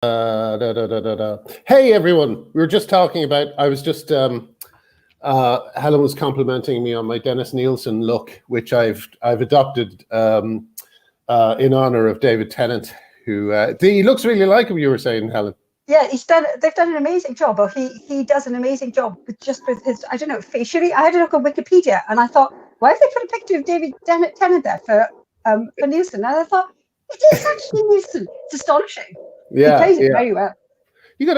Hey everyone, we were just talking about. I was just Helen was complimenting me on my Dennis Nielsen look, which I've adopted in honor of David Tennant, who he looks really like him. You were saying, Helen. Yeah, they've done an amazing job, or he does an amazing job with his, I don't know, facially. I had a look on Wikipedia and I thought, why have they put a picture of David Tennant there for Nielsen? And I thought, it is actually Nielsen. It's astonishing. Yeah, he plays it very well. You got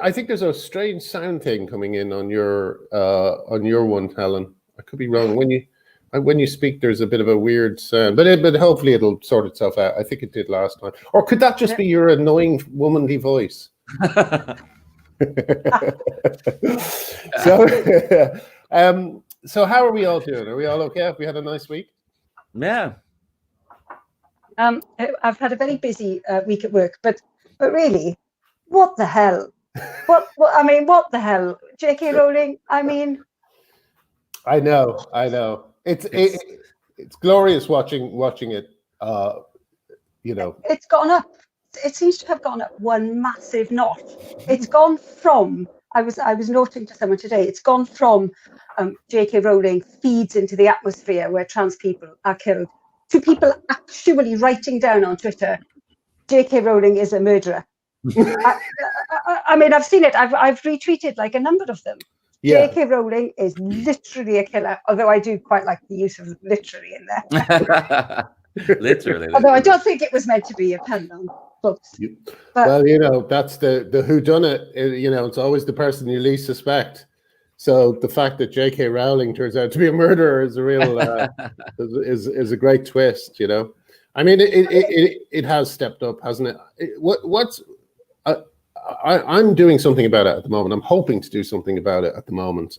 I think there's a strange sound thing coming in on your one, Helen. I could be wrong. When you speak, there's a bit of a weird sound, but hopefully it'll sort itself out. I think it did last time. Or could that just be your annoying womanly voice? So how are we all doing? Are we all okay? Have we had a nice week? Yeah. I've had a very busy week at work, but really, what the hell? What the hell? J.K. Rowling. I mean, I know. It's glorious watching it. It's gone up. It seems to have gone up one massive notch. It's gone from, I was noting to someone today, it's gone from J.K. Rowling feeds into the atmosphere where trans people are killed to people actually writing down on Twitter, J.K. Rowling is a murderer. I mean, I've seen it. I've retweeted like a number of them. Yeah. J.K. Rowling is literally a killer, although I do quite like the use of literally in there. Literally. Although I don't think it was meant to be a pen on books. Well, that's the whodunit. It's always the person you least suspect. So the fact that J.K. Rowling turns out to be a murderer is a real is a great twist. I mean, it has stepped up, hasn't it? I'm doing something about it at the moment. I'm hoping to do something about it at the moment.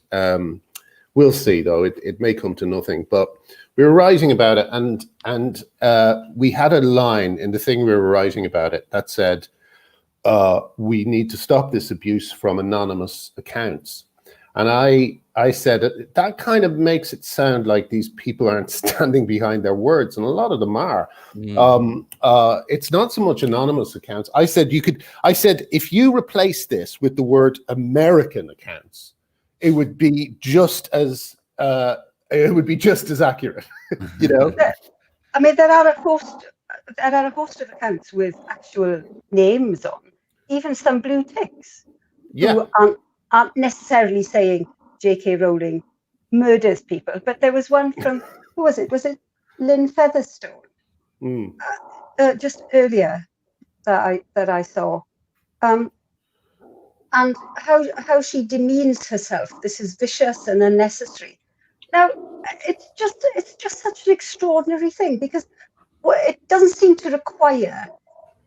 We'll see, though. It may come to nothing, but we were writing about it, and we had a line in the thing we were writing about it that said, we need to stop this abuse from anonymous accounts. And I said that kind of makes it sound like these people aren't standing behind their words, and a lot of them are. It's not so much anonymous accounts. I said if you replace this with the word American accounts, it would be just as accurate. I mean, there are a host of accounts with actual names on, even some blue ticks. Yeah. Who aren't necessarily saying J.K. Rowling murders people, but there was one from, who was it? Was it Lynn Featherstone? Just earlier that I saw, and how she demeans herself. This is vicious and unnecessary. Now, it's just such an extraordinary thing because it doesn't seem to require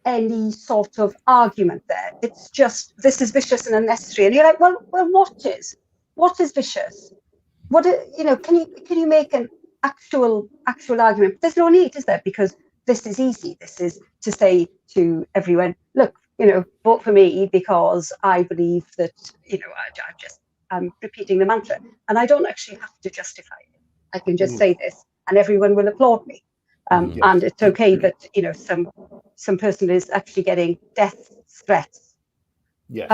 any sort of argument there. It's just, this is vicious and unnecessary, and you're like, well, what is vicious? Can you make an actual argument? There's no need, is there? Because this is easy. This is to say to everyone, look, vote for me because I believe that, I'm repeating the mantra, and I don't actually have to justify it. I can just say this, and everyone will applaud me. Yes. And it's okay that some person is actually getting death threats. Yes.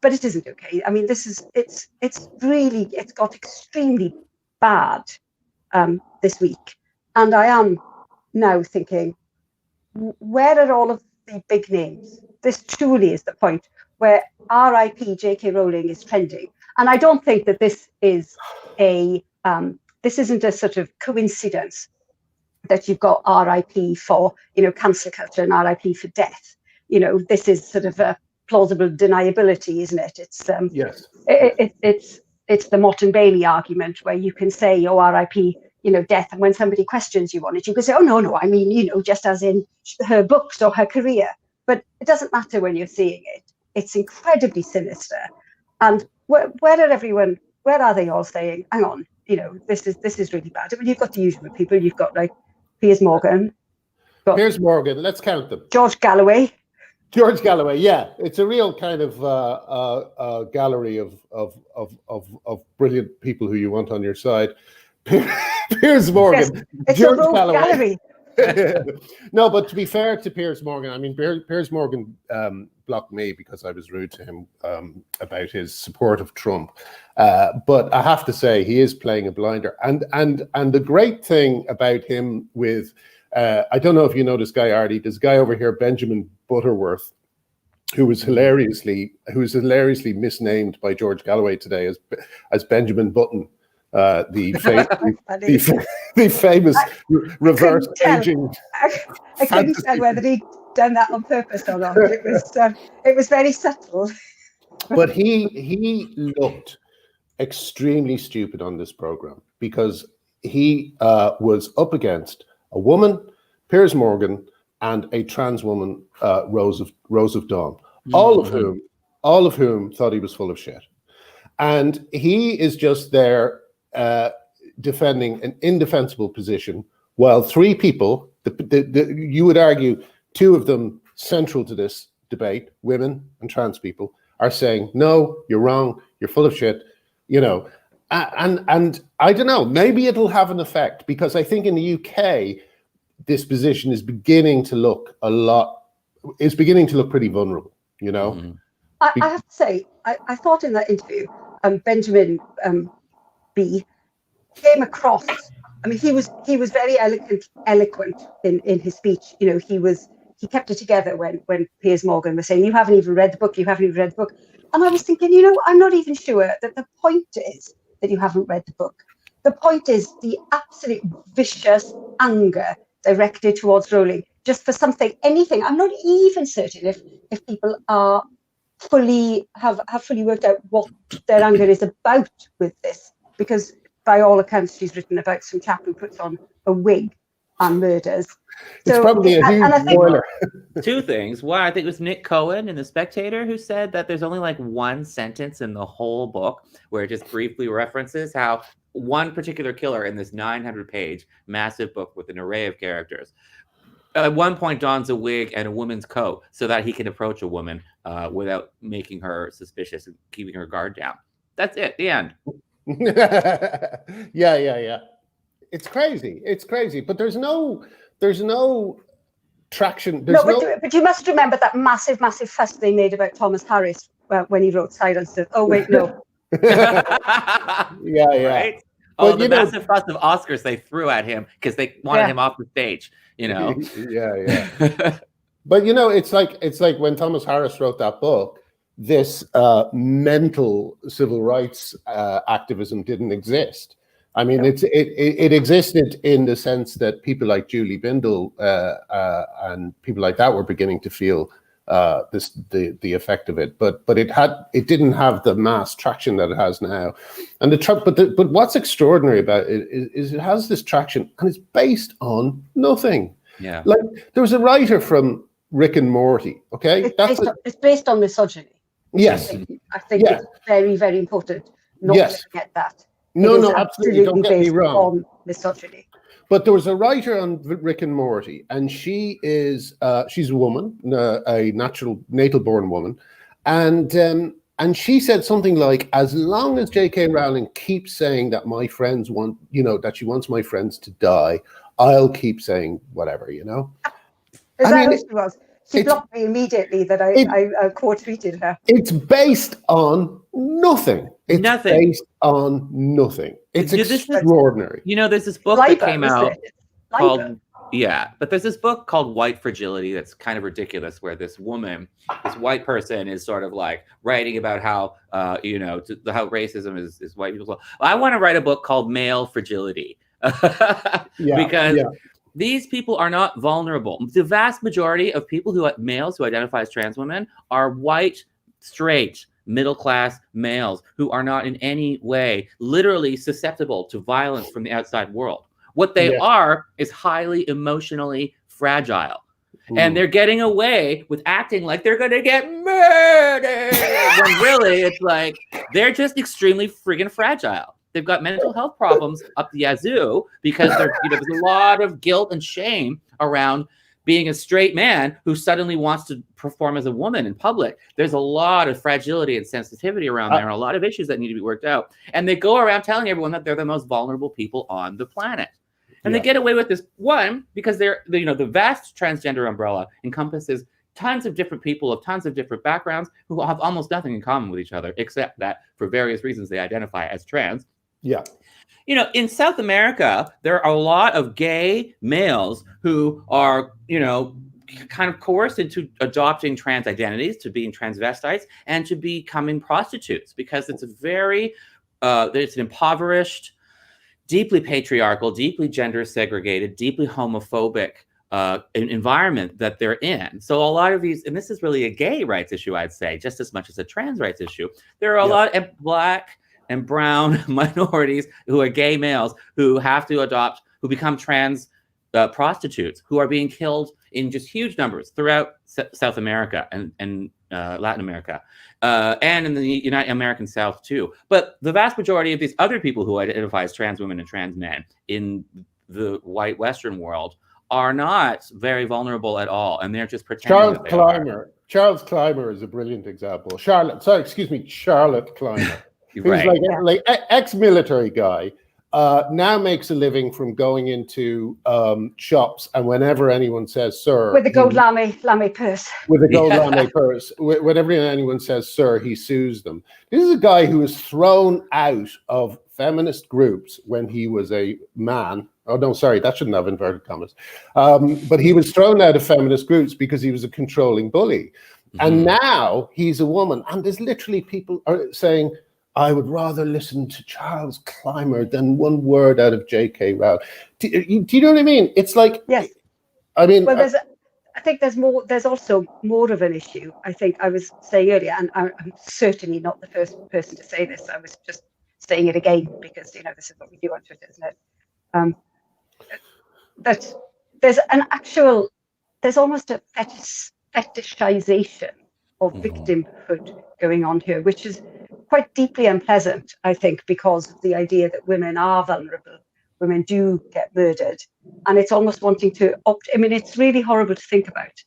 But it isn't okay. I mean, it's got extremely bad this week, and I am now thinking, where are all of the big names? This truly is the point where R.I.P. J.K. Rowling is trending, and I don't think that this is this isn't a sort of coincidence that you've got RIP for, cancel culture and RIP for death. This is sort of a plausible deniability, isn't it? It's yes. It's the Motte Bailey argument where you can say, oh, RIP, death, and when somebody questions you on it, you can say, oh no, I mean, just as in her books or her career. But it doesn't matter when you're seeing it. It's incredibly sinister. And where are they all saying, hang on, this is really bad? I mean, you've got the usual people. You've got like Piers Morgan. Let's count them. George Galloway, yeah. It's a real kind of gallery of brilliant people who you want on your side. Piers Morgan, yes, it's George a Galloway. gallery. No, but to be fair to Piers Morgan, I mean, Piers Morgan blocked me because I was rude to him about his support of Trump. But I have to say, he is playing a blinder. And the great thing about him with, I don't know if you know this guy, Artie, there's a guy over here, Benjamin Butterworth, who was hilariously misnamed by George Galloway today as Benjamin Button. The famous reverse aging. I couldn't tell whether he'd done that on purpose or not. It was very subtle. But he looked extremely stupid on this program because he was up against a woman, Piers Morgan, and a trans woman, Rose of Dawn, all of whom thought he was full of shit, and he is just there. Defending an indefensible position, while three people, you would argue, two of them central to this debate, women and trans people, are saying, no, you're wrong, you're full of shit, and I don't know, maybe it'll have an effect, because I think in the UK, this position is beginning to look pretty vulnerable, I have to say, I thought in that interview, Benjamin B came across. I mean, he was very eloquent in his speech. He kept it together when Piers Morgan was saying, "You haven't even read the book. You haven't even read the book." And I was thinking, I'm not even sure that the point is that you haven't read the book. The point is the absolute vicious anger directed towards Rowling, just for anything. I'm not even certain if people are have fully worked out what their anger is about with this, because by all accounts she's written about some chap who puts on a wig and murders. It's probably a huge spoiler. Two things. One, I think it was Nick Cohen in The Spectator who said that there's only like one sentence in the whole book where it just briefly references how one particular killer in this 900-page massive book with an array of characters at one point dons a wig and a woman's coat so that he can approach a woman without making her suspicious and keeping her guard down. That's it. The end. Yeah. It's crazy. But there's no traction. But you must remember that massive fuss they made about Thomas Harris when he wrote Silence. Oh wait, no. Yeah. Right? Oh, the massive fuss of Oscars they threw at him because they wanted him off the stage. Yeah. But it's like when Thomas Harris wrote that book, this mental civil rights activism didn't exist. I mean, it existed in the sense that people like Julie Bindel and people like that were beginning to feel the effect of it, but it didn't have the mass traction that it has now. And but what's extraordinary about it is it has this traction and it's based on nothing. Yeah, like there was a writer from Rick and Morty. Okay, it's based on misogyny. Yes, I think it's very, very important not to forget that. No, absolutely. Don't get me wrong. On misogyny. But there was a writer on Rick and Morty, and she's a woman, a natal-born woman, and she said something like, "As long as J.K. Rowling keeps saying that my friends want, that she wants my friends to die, I'll keep saying whatever, Is that what she was? She blocked me immediately that I quote-tweeted her. It's based on nothing. It's based on nothing. It's extraordinary. There's this book that came out called but there's this book called White Fragility that's kind of ridiculous, where this white person is sort of like writing about how how racism is white people. Well, I want to write a book called Male Fragility because these people are not vulnerable. The vast majority of males who identify as trans women are white, straight, middle-class males who are not in any way literally susceptible to violence from the outside world. What they are is highly emotionally fragile. Ooh. And they're getting away with acting like they're going to get murdered when really it's like they're just extremely friggin' fragile. They've got mental health problems up the yazoo because there's a lot of guilt and shame around being a straight man who suddenly wants to perform as a woman in public. There's a lot of fragility and sensitivity around there, and a lot of issues that need to be worked out. And they go around telling everyone that they're the most vulnerable people on the planet. And they get away with this, one, because the vast transgender umbrella encompasses tons of different people of tons of different backgrounds who have almost nothing in common with each other, except that for various reasons they identify as trans. Yeah. In South America, there are a lot of gay males who are, kind of coerced into adopting trans identities, to being transvestites, and to becoming prostitutes, because it's it's an impoverished, deeply patriarchal, deeply gender segregated, deeply homophobic environment that they're in. So a lot of these, and this is really a gay rights issue, I'd say, just as much as a trans rights issue. There are a lot of Black and brown minorities who are gay males who have to adopt, who become trans prostitutes, who are being killed in just huge numbers throughout South America and Latin America, and in the United American South too. But the vast majority of these other people who identify as trans women and trans men in the white Western world are not very vulnerable at all, and they're just pretending. Charles Clymer is a brilliant example. Charlotte Clymer, who's like ex-military guy. Now makes a living from going into shops, and whenever anyone says "sir," with the gold lame purse, lame purse, whenever anyone says "sir," he sues them. This is a guy who was thrown out of feminist groups when he was a man. Oh no, sorry, that shouldn't have inverted commas. But he was thrown out of feminist groups because he was a controlling bully, and now he's a woman, and there's literally people are saying, I would rather listen to Charles Clymer than one word out of J.K. Rowling. Do you know what I mean? It's like, yes. I mean, well, I think there's more. There's also more of an issue. I think I was saying earlier, and I'm certainly not the first person to say this. I was just saying it again because this is what we do on Twitter, isn't it? That there's almost a fetishization of victimhood going on here, which is quite deeply unpleasant, I think, because of the idea that women are vulnerable, women do get murdered, and it's almost wanting to it's really horrible to think about,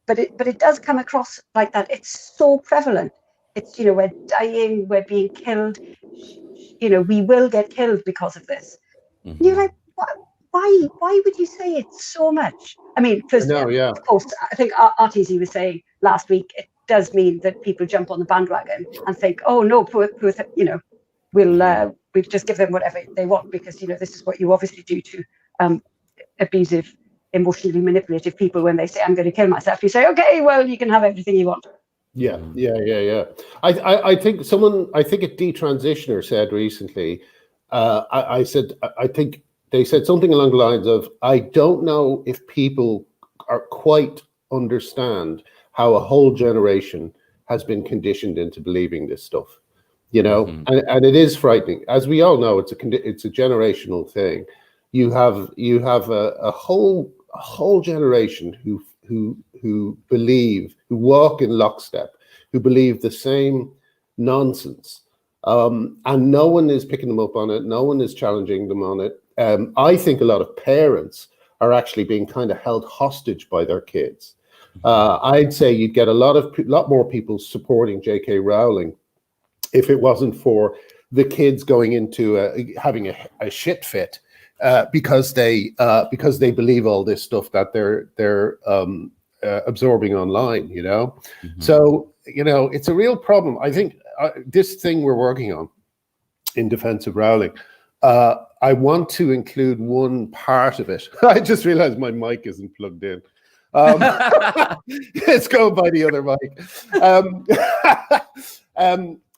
but it does come across like that. It's so prevalent. It's we're dying, we're being killed, we will get killed because of this. And you're like, why would you say it so much? I mean, first of course, I think Artisi was saying last week, it does mean that people jump on the bandwagon and think, oh no, poor we'll just give them whatever they want because this is what you obviously do to abusive, emotionally manipulative people. When they say I'm going to kill myself, you say, okay, well, you can have everything you want. Yeah. I think a detransitioner said recently, I think they said something along the lines of, I don't know if people are quite understand how a whole generation has been conditioned into believing this stuff, and it is frightening. As we all know, it's a generational thing. You have a whole generation who walk in lockstep, who believe the same nonsense, and no one is picking them up on it. No one is challenging them on it. I think a lot of parents are actually being kind of held hostage by their kids. I'd say you'd get a lot more people supporting J.K. Rowling if it wasn't for the kids going into having a shit fit because they believe all this stuff that they're absorbing online. So it's a real problem. I think this thing we're working on in defense of Rowling. I want to include one part of it. I just realized my mic isn't plugged in. Let's go by the other mic.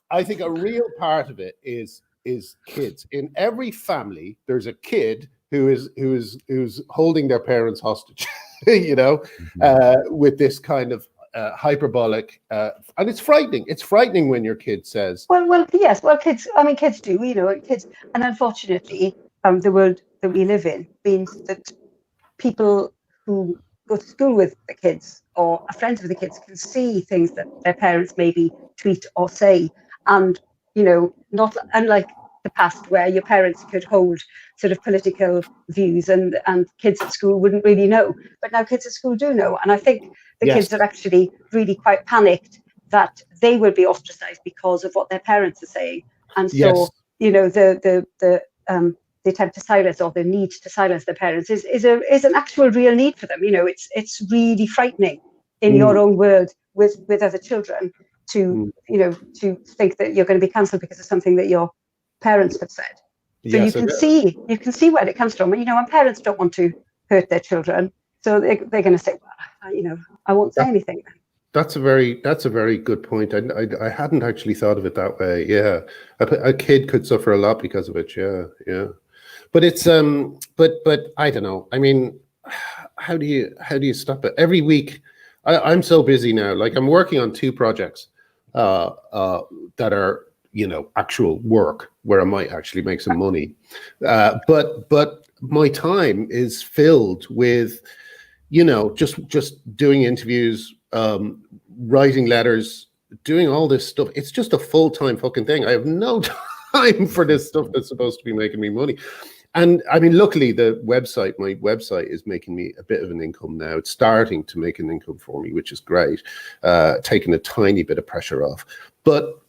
I think a real part of it is kids. In every family, there's a kid who's holding their parents hostage, with this kind of hyperbolic, and it's frightening. It's frightening when your kid says, yes, kids. I mean, kids do. Kids, and unfortunately, the world that we live in means that people who go to school with the kids or are friends with the kids can see things that their parents maybe tweet or say, and not unlike the past where your parents could hold sort of political views and kids at school wouldn't really know, but now kids at school do know. And I think the kids are actually really quite panicked that they will be ostracized because of what their parents are saying. And so the the attempt to silence or the need to silence their parents is an actual real need for them. It's really frightening in your own world with other children to to think that you're going to be cancelled because of something that your parents have said. So Yes, you can see where it comes from. And parents don't want to hurt their children, so they're going to say, well, I won't say anything. That's a very good point. I hadn't actually thought of it that way. Yeah, a kid could suffer a lot because of it. Yeah. But it's but I don't know. I mean, how do you stop it? Every week, I'm so busy now. Like, I'm working on 2 projects that are actual work where I might actually make some money. But my time is filled with just doing interviews, writing letters, doing all this stuff. It's just a full-time fucking thing. I have no time for this stuff that's supposed to be making me money. And I mean, luckily my website is making me a bit of an income now. It's starting to make an income for me, which is great, taking a tiny bit of pressure off. But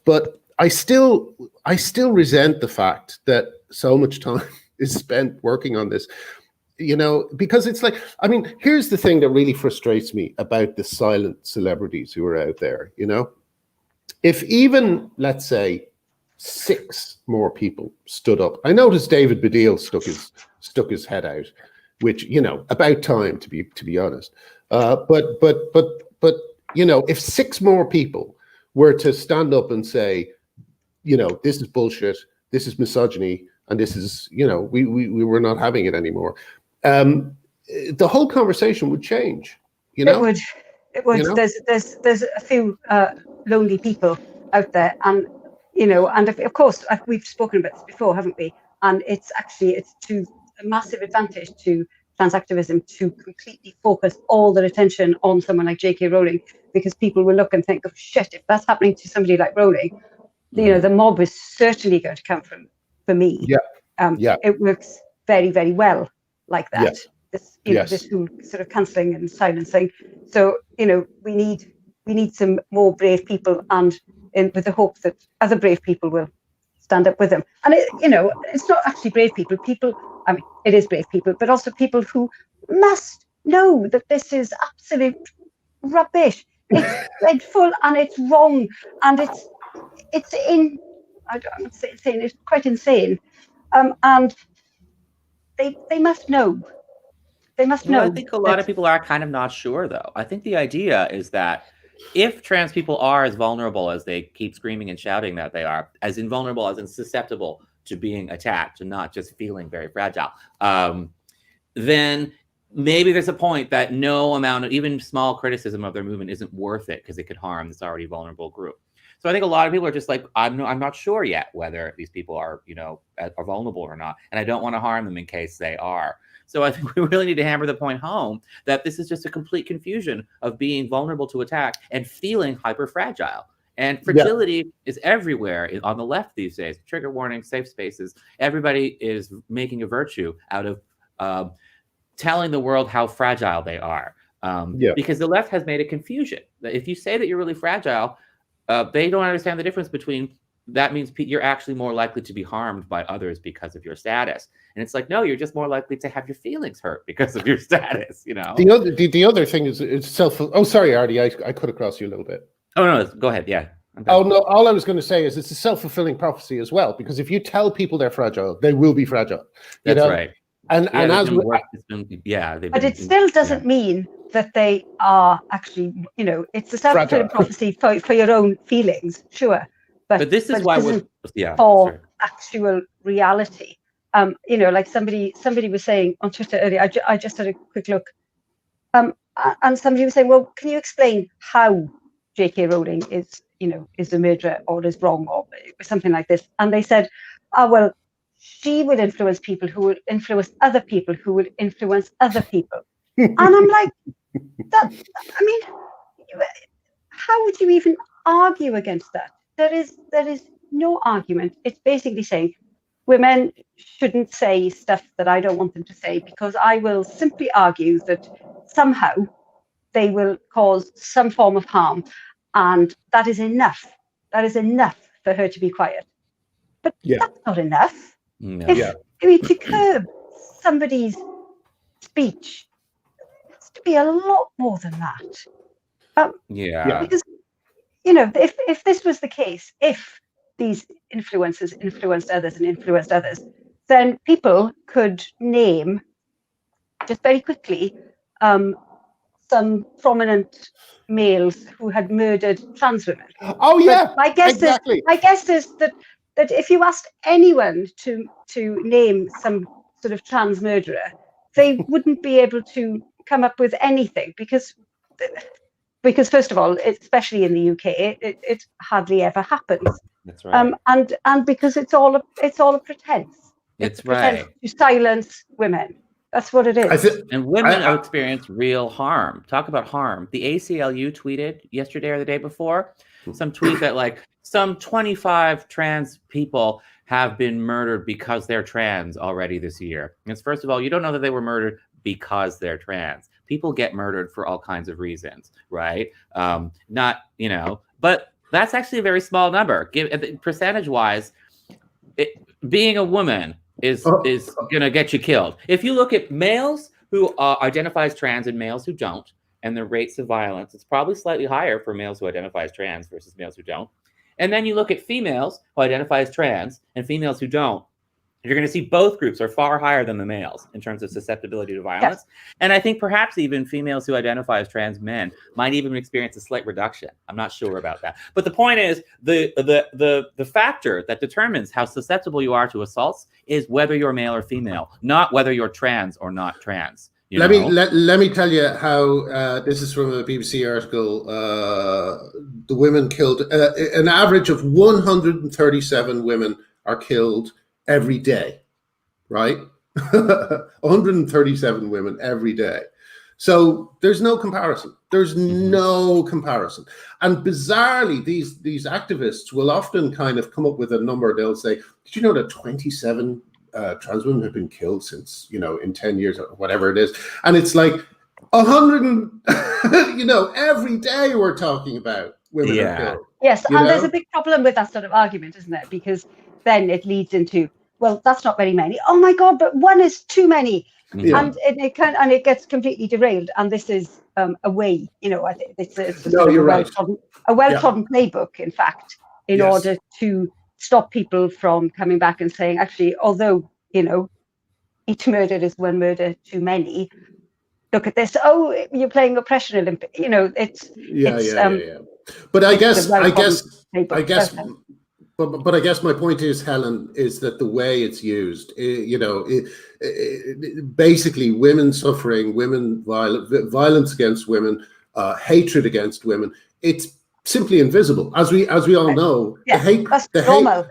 I still resent the fact that so much time is spent working on this, because it's like, I mean, here's the thing that really frustrates me about the silent celebrities who are out there. If even, let's say, 6 more people stood up. I noticed David Baddiel stuck his head out, which, about time, to be honest. But if 6 more people were to stand up and say, this is bullshit, this is misogyny, and this is, we were not having it anymore, the whole conversation would change. It would. There's a few lonely people out there, and and of course we've spoken about this before, haven't we? And it's to a massive advantage to trans activism to completely focus all their attention on someone like J.K. Rowling, because people will look and think, oh shit, if that's happening to somebody like Rowling, the mob is certainly going to come for me. It works very, very well like that. This whole sort of cancelling and silencing. So we need some more brave people, and with the hope that other brave people will stand up with them. And it's not actually brave people. I mean, it is brave people, but also people who must know that this is absolute rubbish. It's dreadful and it's wrong, and it's quite insane. And they must know. They must know. I think a lot of people are kind of not sure, though. I think the idea is that if trans people are as vulnerable as they keep screaming and shouting that they are, as invulnerable, as susceptible to being attacked and not just feeling very fragile, then maybe there's a point that no amount of even small criticism of their movement isn't worth it because it could harm this already vulnerable group. So I think a lot of people are just like, I'm not sure yet whether these people are, are vulnerable or not, and I don't want to harm them in case they are. So I think we really need to hammer the point home that this is just a complete confusion of being vulnerable to attack and feeling hyper fragile. And fragility is everywhere on the left these days. Trigger warning, safe spaces. Everybody is making a virtue out of telling the world how fragile they are. Because the left has made a confusion that if you say that you're really fragile, they don't understand the difference between that means you're actually more likely to be harmed by others because of your status. And it's like, no, you're just more likely to have your feelings hurt because of your status, The other thing is it's oh, sorry, Artie, I cut across you a little bit. Oh, no, go ahead. Yeah. Oh, no, all I was going to say is it's a self-fulfilling prophecy as well, because if you tell people they're fragile, they will be fragile. That's right. And as but it still doesn't mean that they are actually, it's a self-fulfilling prophecy for your own feelings, sure. But this is why actual reality. Like somebody was saying on Twitter earlier, I just had a quick look. And somebody was saying, well, can you explain how J.K. Rowling is a murderer or is wrong or something like this? And they said, well, she would influence people who would influence other people who would influence other people. And I'm like, how would you even argue against that? There is no argument. It's basically saying women shouldn't say stuff that I don't want them to say, because I will simply argue that somehow they will cause some form of harm, and that is enough. That is enough for her to be quiet. But that's not enough. No. I mean, to curb somebody's speech, it has to be a lot more than that. Yeah. Because, you know, if this was the case, if these influencers influenced others and influenced others, then people could name just very quickly some prominent males who had murdered trans women. Oh yeah, But my guess exactly. is that if you asked anyone to name some sort of trans murderer, they wouldn't be able to come up with anything because first of all, especially in the UK, it hardly ever happens. That's right. And because it's all a pretense. It's a pretense right. to silence women. That's what it is. And women have experienced real harm. Talk about harm. The ACLU tweeted yesterday or the day before some tweet that like some 25 trans people have been murdered because they're trans already this year. And it's, first of all, you don't know that they were murdered because they're trans. People get murdered for all kinds of reasons, right? Not, you know, but that's actually a very small number. Percentage-wise, being a woman is going to get you killed. If you look at males who identify as trans and males who don't, and the rates of violence, it's probably slightly higher for males who identify as trans versus males who don't. And then you look at females who identify as trans and females who don't, you're going to see both groups are far higher than the males in terms of susceptibility to violence. Yes. And I think perhaps even females who identify as trans men might even experience a slight reduction. I'm not sure about that. But the point is, the factor that determines how susceptible you are to assaults is whether you're male or female, not whether you're trans or not trans. Let me tell you how this is from a BBC article. The women killed, an average of 137 women are killed every day, right? 137 women every day. So there's no comparison. There's no comparison. And bizarrely, these activists will often kind of come up with a number. They'll say, did you know that 27 trans women have been killed since, you know, in 10 years or whatever it is? And it's like 100, you know, every day we're talking about women are killed. Yes, and there's a big problem with that sort of argument, isn't there? Because then it leads into, well, that's not very many. Oh my God, but one is too many. Yeah. And it gets completely derailed. And this is a way, you know, I think it's a well-trodden playbook, in fact, in order to stop people from coming back and saying, actually, although, you know, each murder is one murder too many, look at this. Oh, you're playing oppression Olympic. You know, it's But I guess But I guess my point is, Helen, is that the way it's used, you know, basically women suffering, violence against women, hatred against women, it's simply invisible, as we all know. Yeah, that's normal.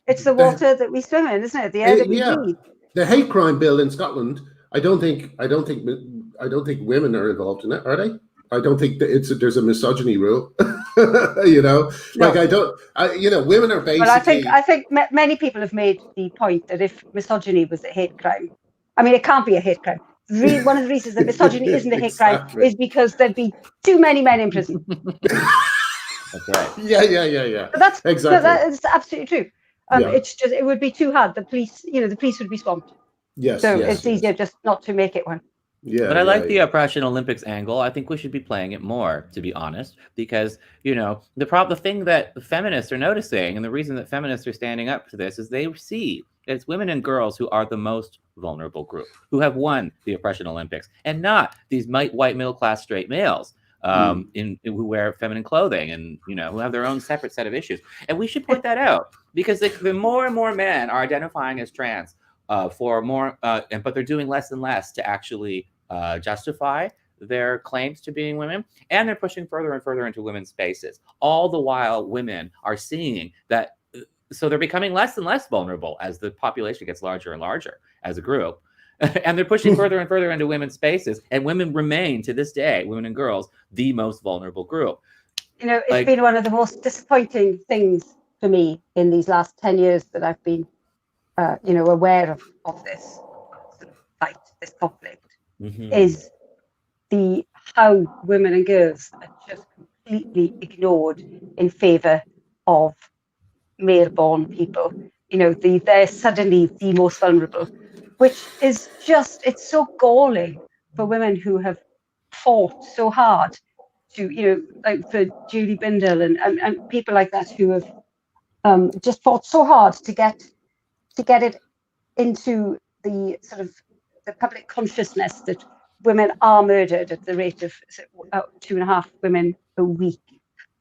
It's the water that we swim in, isn't it? The air that we breathe. The hate crime bill in Scotland, I don't think women are involved in it, are they? I don't think that there's a misogyny rule, you know. No. Like women are basically. But I think many people have made the point that if misogyny was a hate crime, I mean, it can't be a hate crime. One of the reasons that misogyny isn't a hate crime is because there'd be too many men in prison. That's right. Yeah. But that's exactly. That's absolutely true. It's just, it would be too hard. The police would be swamped. Yes. So it's easier just not to make it one. Yeah, but I like the Oppression Olympics angle. I think we should be playing it more, to be honest, because, you know, the thing that feminists are noticing, and the reason that feminists are standing up to this, is they see that it's women and girls who are the most vulnerable group, who have won the Oppression Olympics, and not these white middle-class straight males who wear feminine clothing and, you know, who have their own separate set of issues. And we should point that out, because the more and more men are identifying as trans, for more, but they're doing less and less to actually justify their claims to being women, and they're pushing further and further into women's spaces. All the while, women are seeing that, so they're becoming less and less vulnerable as the population gets larger and larger as a group, and they're pushing further and further into women's spaces. And women remain, to this day, women and girls, the most vulnerable group. You know, it's been one of the most disappointing things for me in these last 10 years that I've been aware of this fight, this conflict, is how women and girls are just completely ignored in favor of male-born people. they're suddenly the most vulnerable, which is just, it's so galling for women who have fought so hard to, like for Julie Bindel and people like that who have just fought so hard to get it into the sort of the public consciousness that women are murdered at the rate of 2.5 women a week.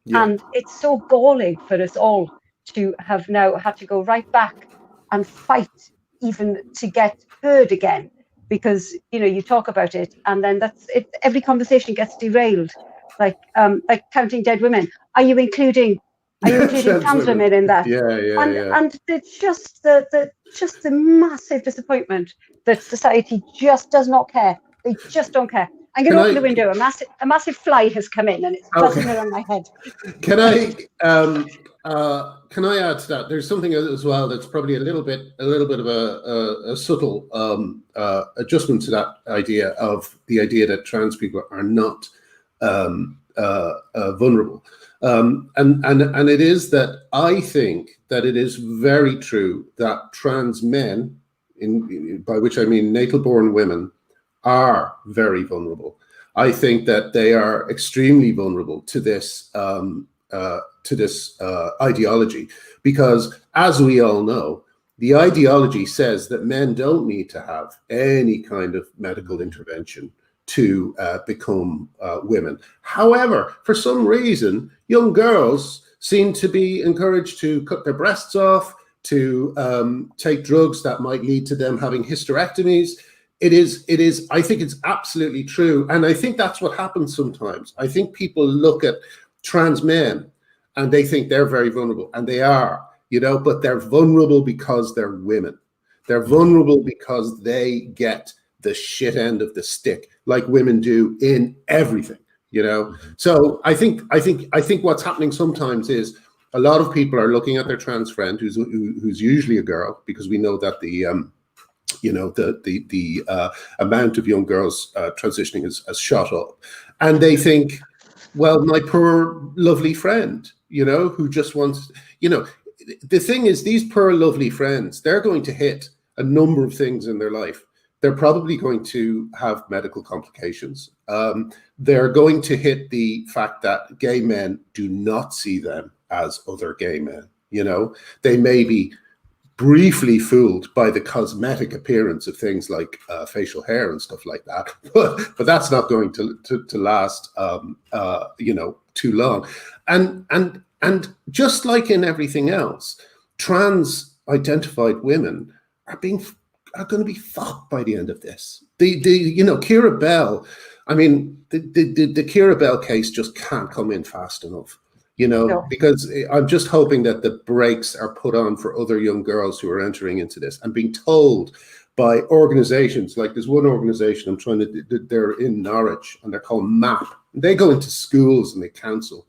Yeah. And it's so galling for us all to have now had to go right back and fight even to get heard again, because you talk about it and then that's it. Every conversation gets derailed, like counting dead women. Are you including trans women in that? And it's just the massive disappointment that society just does not care. They just don't care. I'm going to open the window. A massive fly has come in and it's buzzing around my head. Can I add to that? There's something as well that's probably a little bit of a subtle adjustment to that idea that trans people are not vulnerable. And it is that I think that it is very true that trans men, by which I mean natal-born women, are very vulnerable. I think that they are extremely vulnerable to this ideology, because as we all know, the ideology says that men don't need to have any kind of medical intervention to become women. However, for some reason, young girls seem to be encouraged to cut their breasts off, to take drugs that might lead to them having hysterectomies. It is. I think it's absolutely true, and I think that's what happens sometimes. I think people look at trans men and they think they're very vulnerable, and they are, but they're vulnerable because they're women. They're vulnerable because they get the shit end of the stick, like women do in everything, So I think what's happening sometimes is a lot of people are looking at their trans friend, who's usually a girl, because we know that the amount of young girls transitioning has shot up, and they think, well, my poor lovely friend, who just wants, the thing is, these poor lovely friends, they're going to hit a number of things in their life. They're probably going to have medical complications. They're going to hit the fact that gay men do not see them as other gay men. They may be briefly fooled by the cosmetic appearance of things like facial hair and stuff like that, but that's not going to last, too long. And just like in everything else, trans identified women are going to be fucked by the end of this. Keira Bell, I mean, the Keira Bell case just can't come in fast enough, no. Because I'm just hoping that the brakes are put on for other young girls who are entering into this and being told by organizations, like there's one organization they're in Norwich, and they're called MAP. They go into schools and they counsel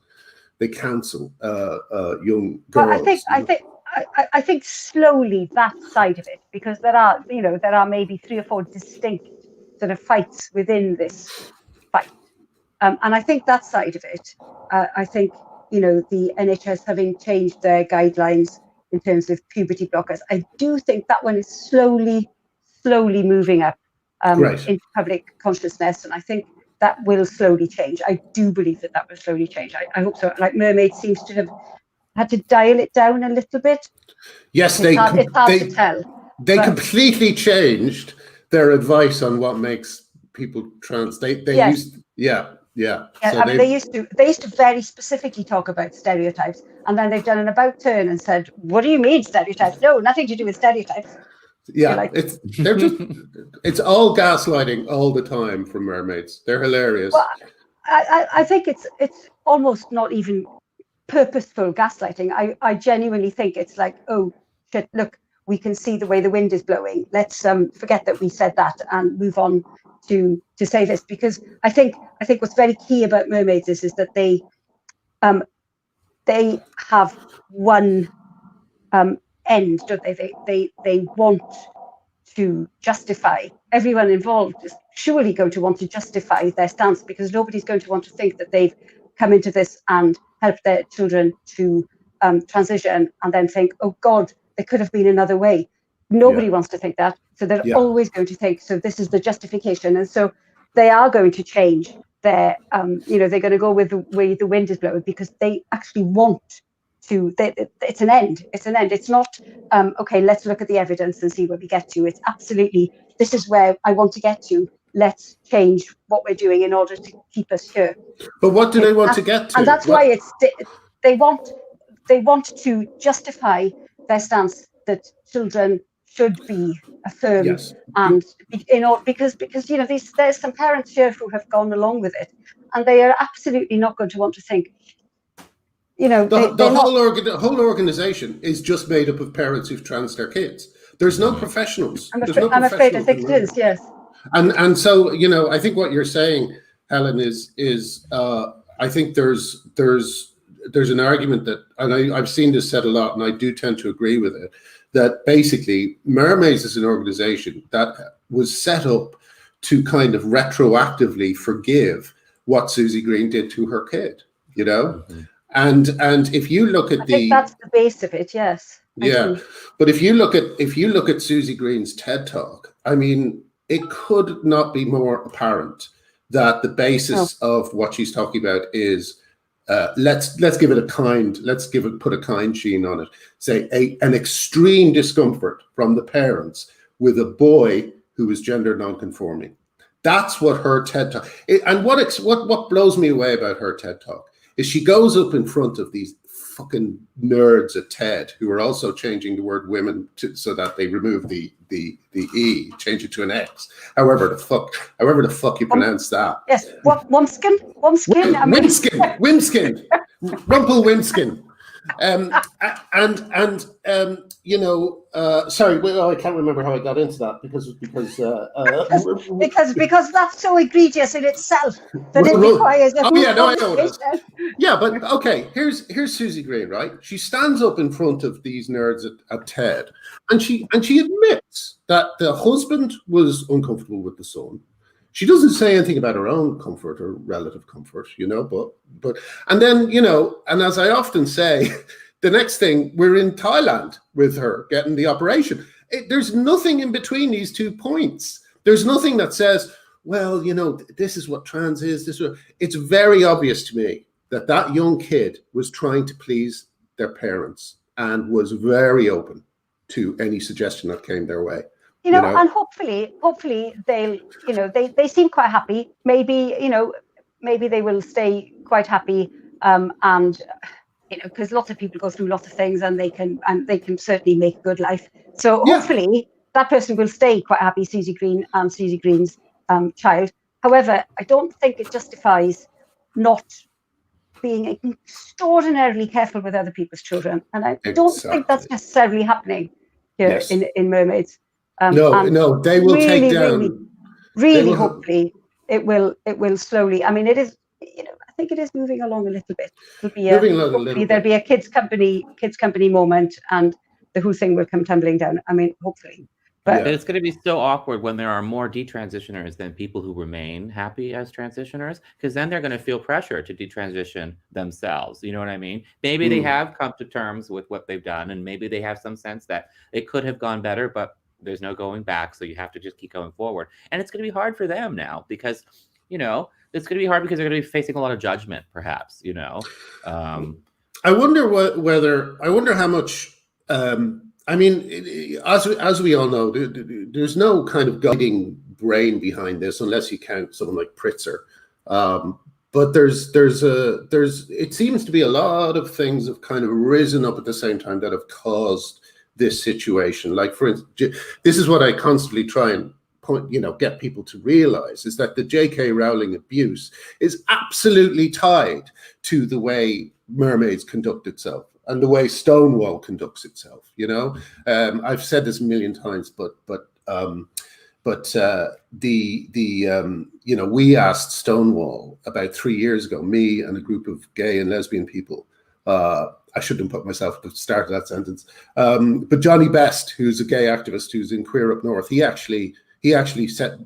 young girls. Well, I think slowly that side of it, because there are maybe 3 or 4 distinct sort of fights within this fight, and I think that side of it, I think the NHS having changed their guidelines in terms of puberty blockers, I do think that one is slowly moving up into public consciousness, and I think that will slowly change. I do believe that will slowly change. I hope so. Like Mermaid seems to have had to dial it down a little bit. Yes, it's hard to tell. They completely changed their advice on what makes people trans. They used, yeah. So they used to very specifically talk about stereotypes, and then they've done an about turn and said, "What do you mean stereotypes? No, nothing to do with stereotypes." Yeah, it's all gaslighting all the time from mermaids. They're hilarious. Well, I think it's almost not even purposeful gaslighting. I genuinely think it's like, oh shit, look, we can see the way the wind is blowing. Let's forget that we said that and move on to say this, because I think what's very key about mermaids is that they have one end, don't they? They want to justify. Everyone involved is surely going to want to justify their stance, because nobody's going to want to think that they've come into this and helped their children to transition and then think, oh God, there could have been another way. Nobody wants to think that. So they're always going to think, so this is the justification. And so they are going to change their, they're going to go with the way the wind is blowing, because they actually want to, it's an end. It's an end. It's not, okay, let's look at the evidence and see where we get to. It's absolutely, this is where I want to get to. Let's change what we're doing in order to keep us here. But what do they want to get to? And that's why they want to justify their stance that children should be affirmed, and because there's some parents here who have gone along with it, and they are absolutely not going to want to think. The whole organization is just made up of parents who've trans their kids. There's no professionals. I'm afraid I think it is. Yes. And so I think what you're saying, Helen, is I think there's an argument that, and I've seen this said a lot, and I do tend to agree with it, that basically Mermaids is an organization that was set up to kind of retroactively forgive what Susie Green did to her kid, Mm-hmm. and if you look at I think that's the base of it, yes. But if you look at Susie Green's TED Talk, I mean, it could not be more apparent that the basis of what she's talking about is let's put a kind sheen on it. Say an extreme discomfort from the parents with a boy who is gender non-conforming. That's what her TED Talk. And what blows me away about her TED Talk is she goes up in front of these fucking nerds at TED who are also changing the word women so that they remove the E, change it to an X. However the fuck you pronounce that. Yes, Wimskin. Wimskin. Rumple Wimskin. Sorry, I can't remember how I got into that because that's so egregious in itself that it requires a I know it is. Yeah, but okay, here's Susie Green, right? She stands up in front of these nerds at TED, and she admits that the husband was uncomfortable with the son. She doesn't say anything about her own comfort or relative comfort, but and then, and as I often say, the next thing, we're in Thailand with her getting the operation. There's nothing in between these 2 points. There's nothing that says, well, this is what trans is. It's very obvious to me that young kid was trying to please their parents and was very open to any suggestion that came their way. And hopefully they'll, they seem quite happy. Maybe they will stay quite happy. And because lots of people go through lots of things, and they can certainly make a good life. So hopefully that person will stay quite happy, Susie Green and Susie Green's child. However, I don't think it justifies not being extraordinarily careful with other people's children, and I don't think that's necessarily happening here in Mermaids. No, they will take down. Really, hopefully, it will slowly. I mean, it is. I think it is moving along a little bit. There'll be a kids company moment, and the whole thing will come tumbling down. I mean, hopefully. But it's going to be so awkward when there are more detransitioners than people who remain happy as transitioners, because then they're going to feel pressure to detransition themselves. You know what I mean? Maybe they have come to terms with what they've done, and maybe they have some sense that it could have gone better, but there's no going back. So you have to just keep going forward. And it's going to be hard for them now because, it's going to be hard because they're going to be facing a lot of judgment, perhaps, I wonder how much, I mean, as we all know, there's no kind of guiding brain behind this unless you count someone like Pritzker. But it seems to be a lot of things have kind of risen up at the same time that have caused this situation. Like, for instance, this is what I constantly try and get people to realize, is that the J.K. Rowling abuse is absolutely tied to the way Mermaids conduct itself and the way Stonewall conducts itself. I've said this a million times, but we asked Stonewall about 3 years ago, me and a group of gay and lesbian people. I shouldn't put myself at the start of that sentence. But Johnny Best, who's a gay activist who's in Queer Up North, he actually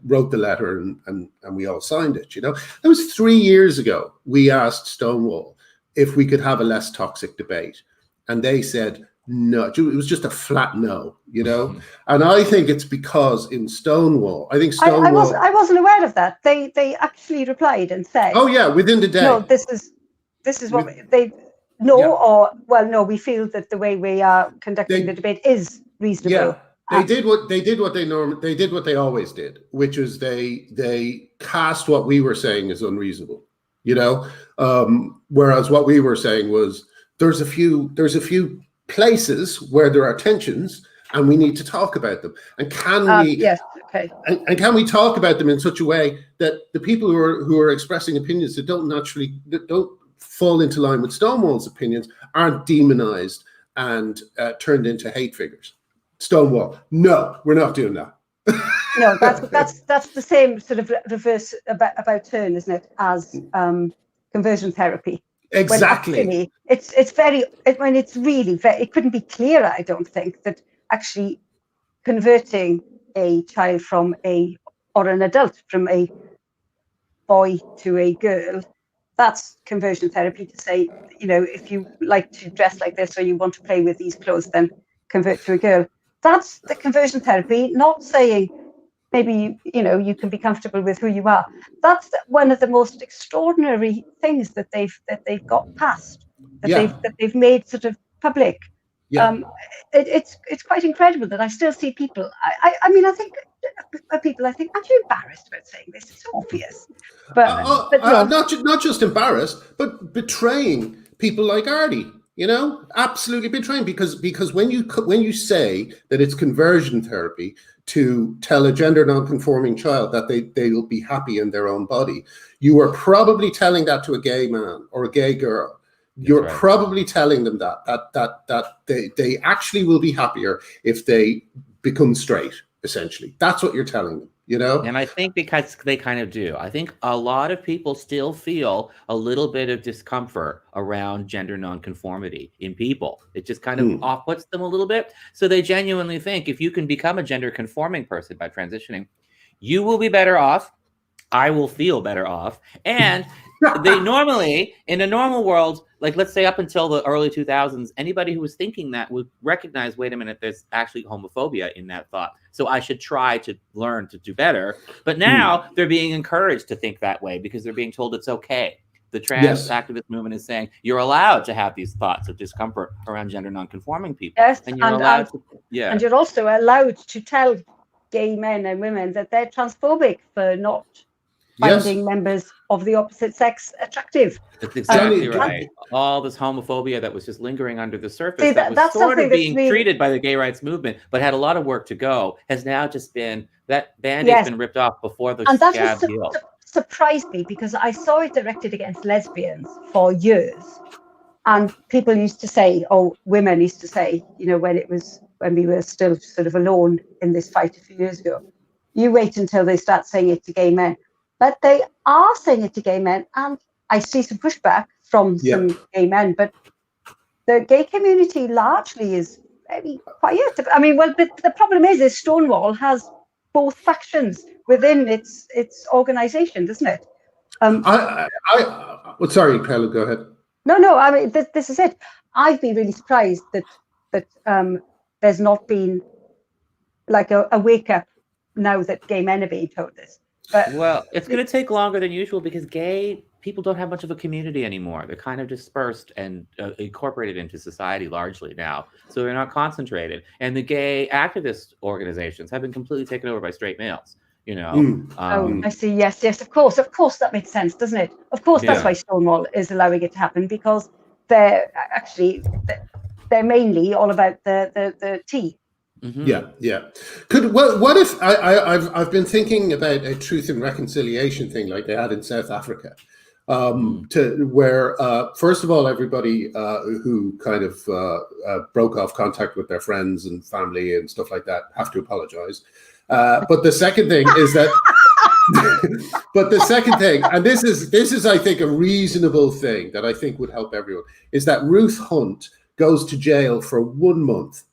wrote the letter and we all signed it. That was 3 years ago. We asked Stonewall if we could have a less toxic debate, and they said, no. It was just a flat no, And I think it's because in Stonewall, I think Stonewall. I wasn't aware of that. They actually replied and said, "Oh yeah, within the day." No, this is what they. No, yeah. Or well, no. We feel that the way we are conducting the debate is reasonable. Yeah. They did what they always did, which is they cast what we were saying as unreasonable, whereas what we were saying was there's a few places where there are tensions and we need to talk about them. And can we and can we talk about them in such a way that the people who are expressing opinions that don't fall into line with Stonewall's opinions aren't demonized and turned into hate figures? Stonewall, no, we're not doing that. No, that's the same sort of reverse about turn, isn't it, as conversion therapy? Exactly. It's really very, it couldn't be clearer, I don't think, that actually converting a child or an adult from a boy to a girl, that's conversion therapy. To say, if you like to dress like this or you want to play with these clothes, then convert to a girl. That's the conversion therapy, not saying maybe you can be comfortable with who you are. That's one of the most extraordinary things that they've got past, that they've made sort of public. Yeah. It's quite incredible that I still see people. I mean, I think people, aren't you embarrassed about saying this? It's obvious, but no. Not just embarrassed, but betraying people like Artie. Absolutely betraying, because when you say that it's conversion therapy to tell a gender non-conforming child that they will be happy in their own body, you are probably telling that to a gay man or a gay girl. You're probably telling them that they actually will be happier if they become straight. Essentially, that's what you're telling them. And I think because they kind of do. I think a lot of people still feel a little bit of discomfort around gender nonconformity in people. It just kind of off-puts them a little bit. So they genuinely think if you can become a gender conforming person by transitioning, you will be better off. I will feel better off. And they normally, in a normal world, like let's say up until the early 2000s, anybody who was thinking that would recognize, wait a minute, there's actually homophobia in that thought. So I should try to learn to do better. But now they're being encouraged to think that way because they're being told it's okay. The trans activist movement is saying you're allowed to have these thoughts of discomfort around gender nonconforming people. Yes, and you're allowed to, and you're also allowed to tell gay men and women that they're transphobic for not finding members of the opposite sex attractive. That's exactly right. All this homophobia that was just lingering under the surface, that was sort of being treated by the gay rights movement, but had a lot of work to go, has now just been, that Band-Aid's been ripped off before the scab healed. Surprised me because I saw it directed against lesbians for years. And people used to say, women used to say, when we were still sort of alone in this fight a few years ago, you wait until they start saying it to gay men. But they are saying it to gay men, and I see some pushback from some gay men, but the gay community largely is very quiet. I mean, the problem is Stonewall has both factions within its organization, doesn't it? Sorry, Carla, go ahead. No, I mean, this is it. I've been really surprised that there's not been like a wake up now that gay men are being told this. Well, it's going to take longer than usual because gay people don't have much of a community anymore. They're kind of dispersed and incorporated into society largely now. So they're not concentrated. And the gay activist organizations have been completely taken over by straight males. I see. Yes, of course. That makes sense, doesn't it? Of course, that's why Stonewall is allowing it to happen, because they're mainly all about the tea. Mm-hmm. Yeah. What if I've been thinking about a truth and reconciliation thing like they had in South Africa, to where first of all everybody who kind of broke off contact with their friends and family and stuff like that have to apologize. But the second thing is that, and this is I think a reasonable thing that I think would help everyone, is that Ruth Hunt goes to jail for 1 month.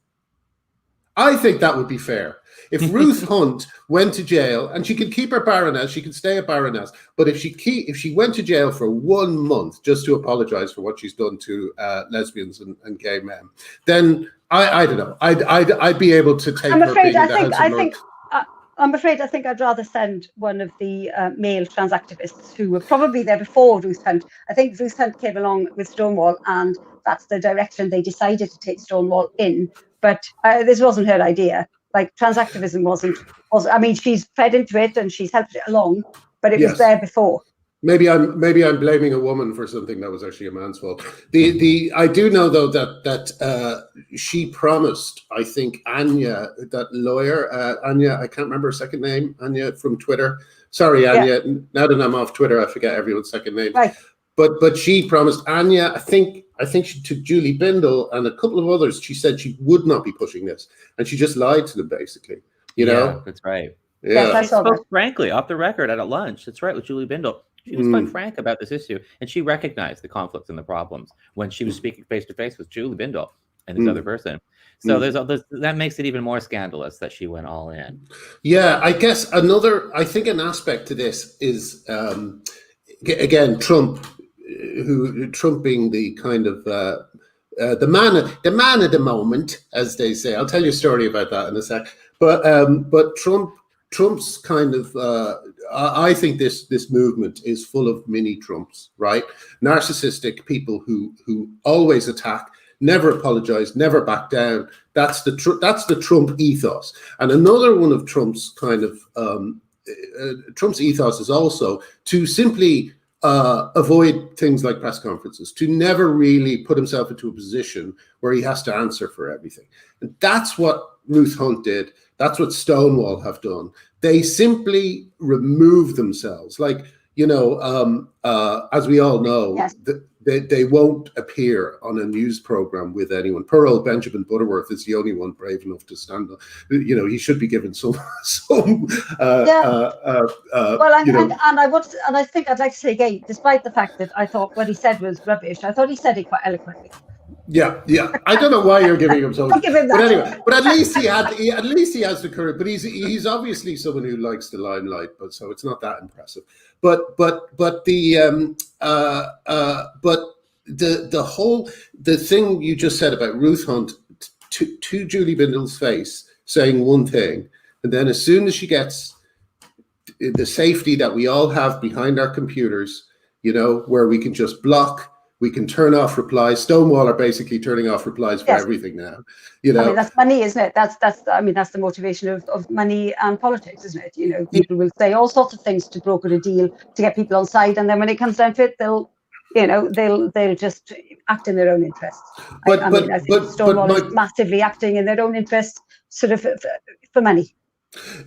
I think that would be fair. If Ruth Hunt went to jail, and she could keep her Baroness, she could stay a Baroness, but if she went to jail for 1 month just to apologize for what she's done to lesbians and gay men, then I don't know. I'd be able to take. I'm afraid. I'm afraid I think I'd rather send one of the male trans activists who were probably there before Ruth Hunt. I think Ruth Hunt came along with Stonewall, and that's the direction they decided to take Stonewall in. But this wasn't her idea. Like, trans activism wasn't. I mean, she's fed into it and she's helped it along, but it was there before. Maybe I'm blaming a woman for something that was actually a man's fault. I do know though that she promised, I think, Anya, that lawyer, Anya, I can't remember her second name, Anya from Twitter. Sorry, Anya. Yeah. Now that I'm off Twitter, I forget everyone's second name. Right. But she promised Anya, I think she took Julie Bindel and a couple of others. She said she would not be pushing this, and she just lied to them basically. You know, that's right. Yeah, she spoke frankly off the record at a lunch. That's right, with Julie Bindel. She was quite frank about this issue, and she recognized the conflicts and the problems when she was speaking face to face with Julie Bindel and this other person. So that makes it even more scandalous that she went all in. Yeah, I guess I think an aspect to this is again Trump being the kind of the man of the moment, as they say. I'll tell you a story about that in a sec. But Trump's kind of I think this movement is full of mini Trumps, right? Narcissistic people who always attack, never apologize, never back down. That's the Trump ethos. And another one of Trump's kind of Trump's ethos is also to simply avoid things like press conferences, to never really put himself into a position where he has to answer for everything. And that's what Ruth Hunt did. That's what Stonewall have done. They simply remove themselves. Like, you know, as we all know, yes. They won't appear on a news program with anyone. Poor old Benjamin Butterworth is the only one brave enough to stand up. You know, he should be given some. Well, and I think I'd like to say again, despite the fact that I thought what he said was rubbish, I thought he said it quite eloquently. Yeah. I don't know why you're giving him so much. Give him that. But anyway, but at least he has the courage. But he's obviously someone who likes the limelight. But so it's not that impressive. But the thing you just said about Ruth Hunt to Julie Bindel's face saying one thing, and then as soon as she gets the safety that we all have behind our computers, you know, where we can just block. We can turn off replies. Stonewall are basically turning off replies for everything now. You know, I mean, that's money, isn't it? That's the motivation of money and politics, isn't it? You know, people will say all sorts of things to broker a deal to get people on side, and then when it comes down to it, they'll just act in their own interests. I think Stonewall is massively acting in their own interests, sort of for money.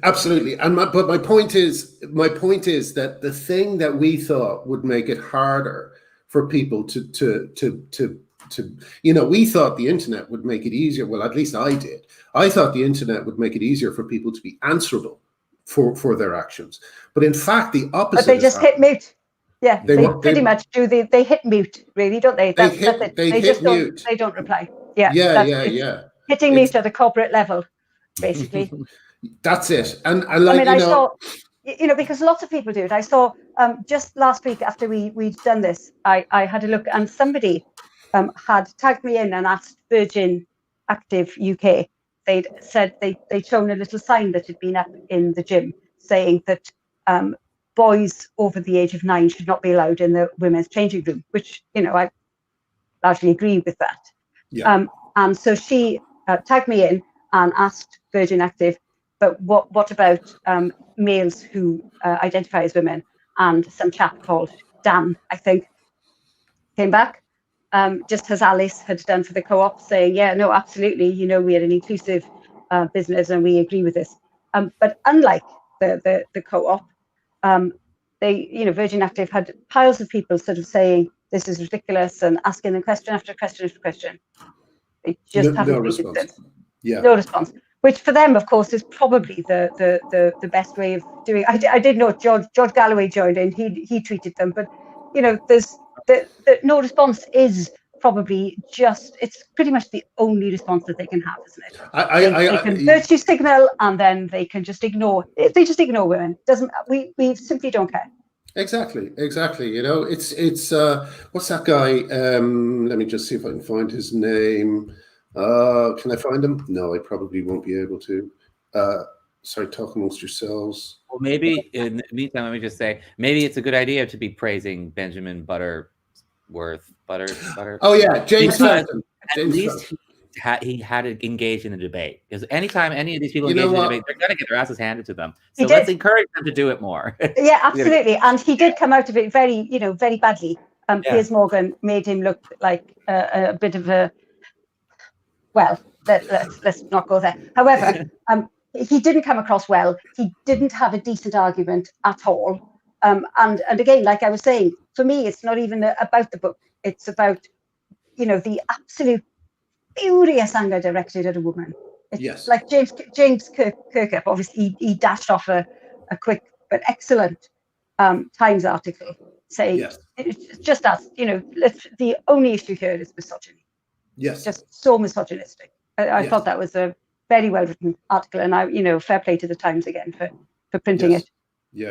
Absolutely, and my point is that the thing that we thought would make it harder for people to you know, we thought the internet would make it easier. Well, at least I did. I thought the internet would make it easier for people to be answerable for their actions. But in fact, the opposite. But they just hit mute. Yeah, they pretty much do. They hit mute, really, don't they? They hit mute. They don't reply. Yeah. Hitting mute at a corporate level, basically. That's it. And I saw. You know, because lots of people do it. I saw just last week after we'd done this, I had a look, and somebody had tagged me in and asked Virgin Active UK. They'd said they'd shown a little sign that had been up in the gym saying that boys over the age of 9 should not be allowed in the women's changing room, which, you know, I largely agree with that. Yeah. And so she tagged me in and asked Virgin Active, but what about males who identify as women? And some chap called Dan, I think, came back, just as Alice had done for the co-op, saying, yeah, no, absolutely, you know, we are an inclusive business and we agree with this. But unlike the co-op, Virgin Active had piles of people sort of saying this is ridiculous and asking them question after question after question. They just haven't repeated it. Yeah. No response. Which for them, of course, is probably the best way of doing. I did know George Galloway joined in. He tweeted them, but you know, there's the no response is probably it's pretty much the only response that they can have, isn't it? They can virtue signal, and then they can just ignore. They just ignore women. We simply don't care. Exactly. You know, it's what's that guy? Let me just see if I can find his name. Can I find him? No, I probably won't be able to. Sorry, talk amongst yourselves. Well, maybe in the meantime, let me just say, maybe it's a good idea to be praising Benjamin Butterworth. Oh yeah, James Felton. At least he had to engage in the debate, because anytime any of these people engage in the debate, they're going to get their asses handed to them. So let's encourage them to do it more. Yeah, absolutely. And he did come out of it very badly. Piers Morgan made him look like a bit of a, well, let's not go there. However, he didn't come across well. He didn't have a decent argument at all. And again, like I was saying, for me, it's not even about the book. It's about, the absolute furious anger directed at a woman. It's like James Kirkup, obviously he dashed off a quick but excellent Times article saying it's just as, the only issue here is misogyny. Yes. Just so misogynistic. I thought that was a very well written article, and fair play to the Times again for printing it. Yeah.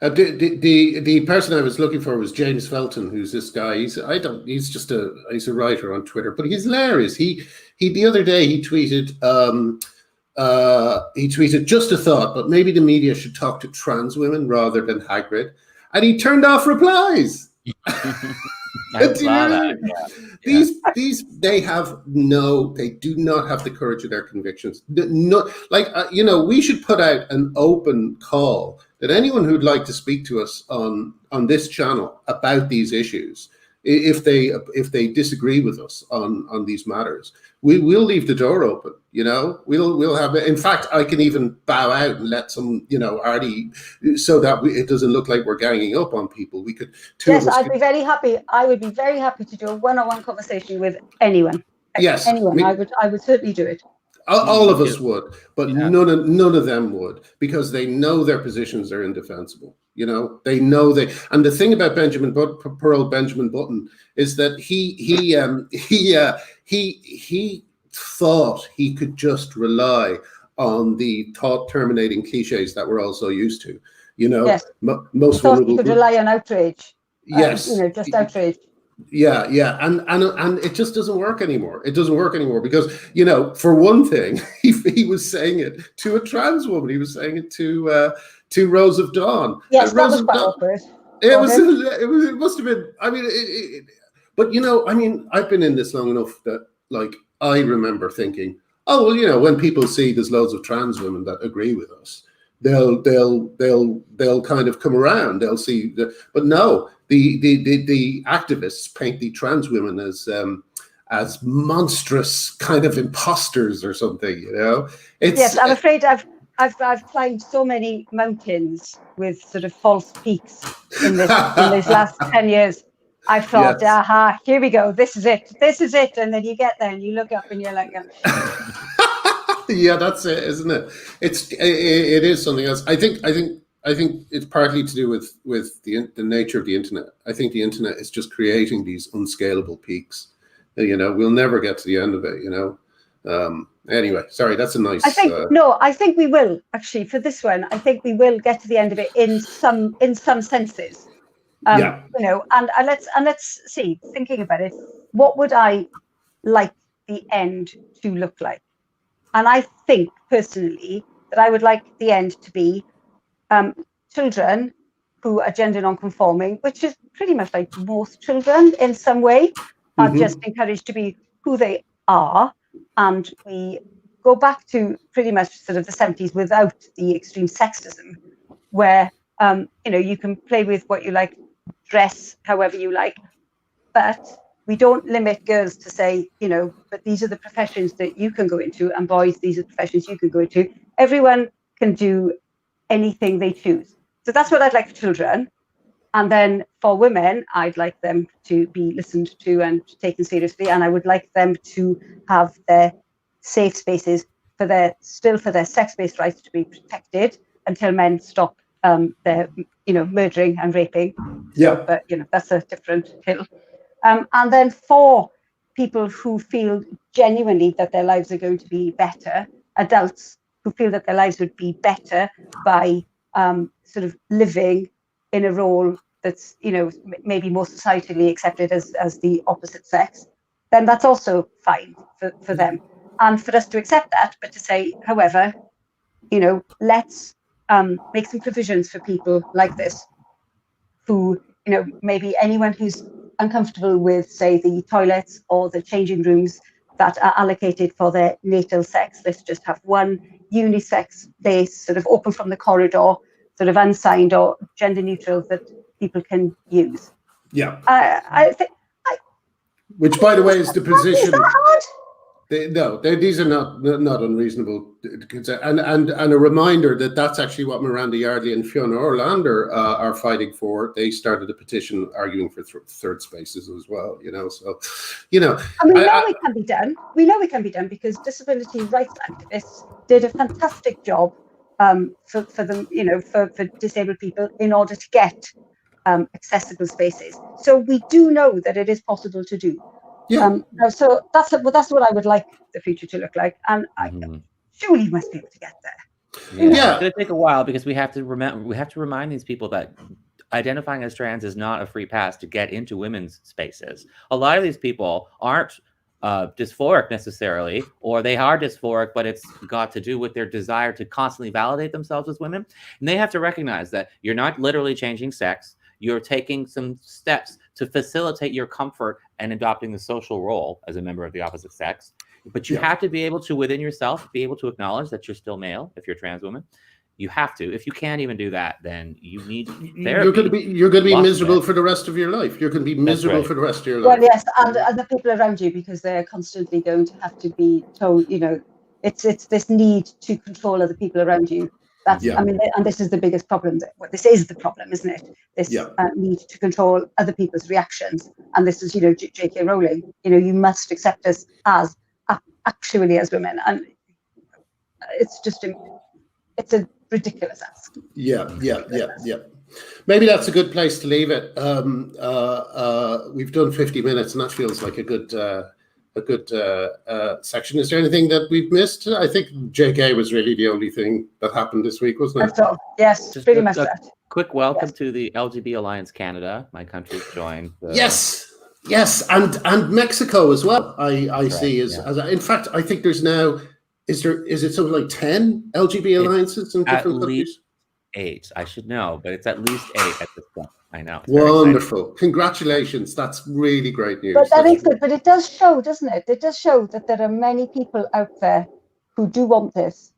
The person I was looking for was James Felton, who's this guy. He's a writer on Twitter, but he's hilarious. He the other day he tweeted just a thought, but maybe the media should talk to trans women rather than Hagrid, and he turned off replies. These they do not have the courage of their convictions. We should put out an open call that anyone who'd like to speak to us on this channel about these issues, if they disagree with us on these matters, we'll leave the door open. We'll have. In fact, I can even bow out and let some, Artie, so that it doesn't look like we're ganging up on people. We could. I'd be very happy. I would be very happy to do a one-on-one conversation with anyone. Yes, anyone. I would certainly do it. All of us would, but none of them would, because they know their positions are indefensible. They know and the thing about poor old Benjamin Button is that he thought he could just rely on the thought terminating cliches that we're all so used to. Most thought he could rely on outrage. Yes, just outrage. Yeah, and it just doesn't work anymore. It doesn't work anymore because, for one thing, he was saying it to a trans woman. He was saying it to Rose of Dawn. Yes, that was quite awkward. It must have been. I mean, but I've been in this long enough that, I remember thinking, oh well, when people see there's loads of trans women that agree with us, they'll kind of come around. They'll see but no. The activists paint the trans women as monstrous kind of imposters or something. Yes, I'm afraid I've climbed so many mountains with sort of false peaks in these last 10 years. I thought, aha, here we go. This is it. And then you get there and you look up and you're like, yeah, that's it, isn't it? It is something else. I think it's partly to do with the nature of the internet. I think the internet is just creating these unscalable peaks. We'll never get to the end of it. Anyway, sorry, that's a nice. I think we will actually for this one. I think we will get to the end of it in some senses. And let's see. Thinking about it, what would I like the end to look like? And I think personally that I would like the end to be children who are gender non-conforming, which is pretty much like most children in some way, are just encouraged to be who they are. And we go back to pretty much sort of the 70s without the extreme sexism, where, you can play with what you like, dress however you like, but we don't limit girls to say, but these are the professions that you can go into, and boys, these are the professions you can go into. Everyone can do anything they choose. So that's what I'd like for children. And then for women, I'd like them to be listened to and taken seriously. And I would like them to have their safe spaces for their sex-based rights to be protected until men stop their, murdering and raping. Yeah. So, but, that's a different hill. And then for people who feel genuinely that their lives are going to be better, adults who feel that their lives would be better by sort of living in a role that's, you know, maybe more societally accepted as the opposite sex, then that's also fine for them. And for us to accept that, but to say, however, you know, let's make some provisions for people like this, who, you know, maybe anyone who's uncomfortable with, say, the toilets or the changing rooms that are allocated for their natal sex. Let's just have one unisex place, sort of open from the corridor, sort of unsigned or gender neutral, that people can use. Yeah. I think. Which, by the way, is the position. Is that hard? These are not unreasonable, and a reminder that that's actually what Miranda Yardley and Fiona Orlander are fighting for. They started a petition arguing for third spaces as well. You know, so you know. And we know it can be done. We know it can be done because disability rights activists did a fantastic job for them, you know, for disabled people in order to get accessible spaces. So we do know that it is possible to do. Yeah. So that's what I would like the future to look like, and I surely must be able to get there. Yeah. It's going to take a while because we have to remind these people that identifying as trans is not a free pass to get into women's spaces. A lot of these people aren't dysphoric necessarily, or they are dysphoric, but it's got to do with their desire to constantly validate themselves as women. And they have to recognize that you're not literally changing sex. You're taking some steps to facilitate your comfort and adopting the social role as a member of the opposite sex. But you have to be able to, within yourself, be able to acknowledge that you're still male if you're a trans woman. You have to. If you can't even do that, then you need therapy. You're going to be miserable for the rest of your life. You're going to be miserable for the rest of your life. Well, yes, and the people around you, because they're constantly going to have to be told, you know, it's this need to control other people around you. That's, I mean, and this is the biggest problem. This is the problem, isn't it? This need to control other people's reactions. And this is, you know, J.K. Rowling. You know, you must accept us as actually as women, and it's just it's a ridiculous ask. Yeah. Maybe that's a good place to leave it. We've done 50 minutes, and that feels like a good section. Is there anything that we've missed? I think JK was really the only thing that happened this week, wasn't it? That's all. Yes, just pretty much that. Quick welcome to the LGBT Alliance Canada. My country's joined. Yes, and Mexico as well. I see as in fact, I think there's now is it something like 10 LGBT alliances in different countries? Least 8. I should know, but it's at least 8 at this point. I know. Wonderful. Congratulations. That's really great news. But that is good. But it does show, doesn't it? It does show that there are many people out there who do want this.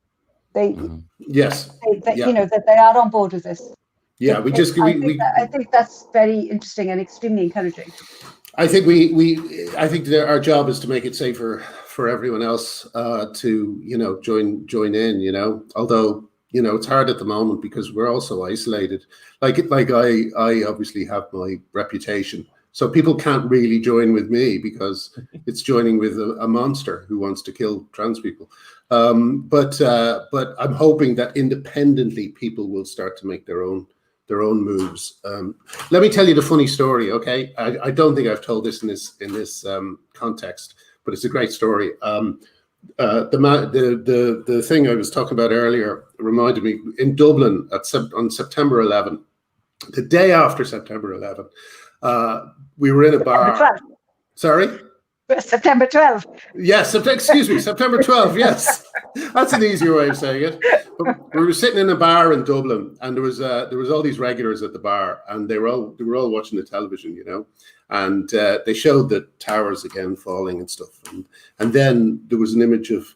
They you know, that they are on board with this. Yeah, I think that's very interesting and extremely encouraging. I think I think that our job is to make it safer for everyone else to, you know, join in, you know, although, you know, it's hard at the moment because we're also isolated. Like I obviously have my reputation, so people can't really join with me because it's joining with a monster who wants to kill trans people. But I'm hoping that independently people will start to make their own moves. Let me tell you the funny story, okay? I don't think I've told this in this context, but it's a great story. The thing I was talking about earlier reminded me in Dublin on September 11, the day after September 11, we were in a bar. Sorry? September 12th. Yes, September 12th. Yes, that's an easier way of saying it. But we were sitting in a bar in Dublin, and there was all these regulars at the bar, and they were all watching the television, you know, and they showed the towers again falling and stuff, and then there was an image of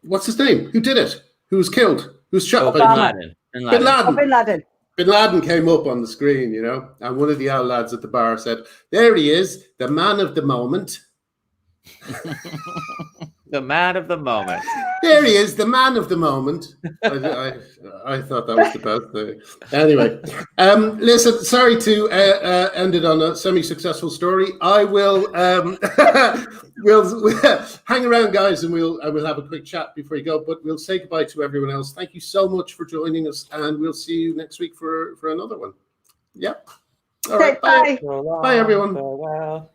what's his name? Who did it? Who was killed? Who was shot? Bin Laden. Bin Laden. Bin Laden came up on the screen, you know, and one of the old lads at the bar said, "There he is, the man of the moment." The man of the moment. There he is, the man of the moment. I thought that was the best thing. Anyway, listen, sorry to end it on a semi-successful story. I will we'll hang around, guys, and we'll have a quick chat before you go. But we'll say goodbye to everyone else. Thank you so much for joining us, and we'll see you next week for another one. Yep. All right. Bye. Bye, everyone. Farewell.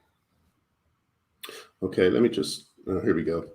Okay, let me just. Here we go.